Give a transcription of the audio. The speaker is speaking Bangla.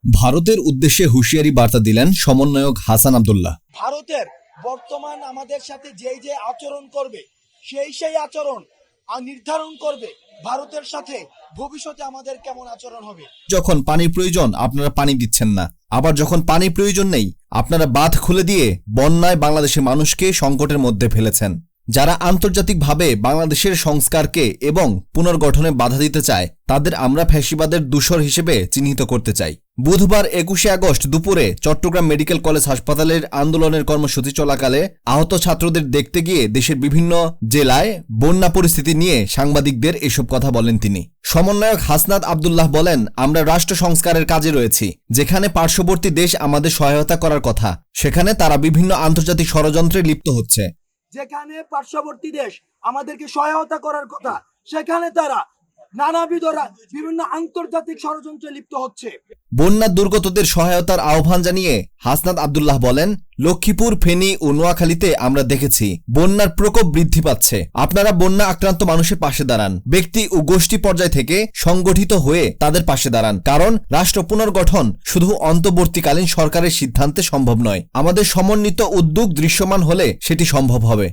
ভারতের উদ্দেশ্যে হুঁশিয়ারি বার্তা দিলেন সমন্বয়ক হাসান আব্দুল্লাহ। ভারতের বর্তমান আমাদের সাথে যে আচরণ করবে সেই আচরণ নির্ধারণ করবে ভারতের সাথে ভবিষ্যতে আমাদের কেমন আচরণ হবে। যখন পানির প্রয়োজন আপনারা পানি দিচ্ছেন না, আবার যখন পানির প্রয়োজন নেই আপনারা বাঁধ খুলে দিয়ে বন্যায় বাংলাদেশের মানুষকে সংকটের মধ্যে ফেলেছেন। যারা আন্তর্জাতিকভাবে বাংলাদেশের সংস্কারকে এবং পুনর্গঠনে বাধা দিতে চায় তাদের আমরা ফ্যাসিবাদের দূষর হিসেবে চিহ্নিত করতে চাই। বুধবার 21শে আগস্ট দুপুরে চট্টগ্রাম মেডিকেল কলেজ হাসপাতালের আন্দোলনের কর্মসূচি চলাকালে আহত ছাত্রদের দেখতে গিয়ে দেশের বিভিন্ন জেলায় বন্যা পরিস্থিতি নিয়ে সাংবাদিকদের এসব কথা বলেন তিনি। সমন্বয়ক হাসনাত আব্দুল্লাহ বলেন, আমরা রাষ্ট্র সংস্কারের কাজে রয়েছি। যেখানে পার্শ্ববর্তী দেশ আমাদের সহায়তা করার কথা সেখানে তারা বিভিন্ন আন্তর্জাতিক ষড়যন্ত্রে লিপ্ত হচ্ছে। যেখানে পার্শ্ববর্তী দেশ আমাদেরকে সহায়তা করার কথা সেখানে তারা নানাবিধ বিভিন্ন আন্তর্জাতিক ষড়যন্ত্রে লিপ্ত হচ্ছে। বন্যা দুর্গতদের সহায়তার আহ্বান জানিয়ে হাসনাত আব্দুল্লাহ বলেন, লক্ষ্মীপুর, ফেনী ও নোয়াখালীতে আমরা দেখেছি বন্যার প্রকোপ বৃদ্ধি পাচ্ছে। আপনারা বন্যা আক্রান্ত মানুষের পাশে দাঁড়ান, ব্যক্তি ও গোষ্ঠী পর্যায় থেকে সংগঠিত হয়ে তাদের পাশে দাঁড়ান। কারণ রাষ্ট্র পুনর্গঠন শুধু অন্তর্বর্তীকালীন সরকারের সিদ্ধান্তে সম্ভব নয়। আমাদের সমন্বিত উদ্যোগ দৃশ্যমান হলে সেটি সম্ভব হবে।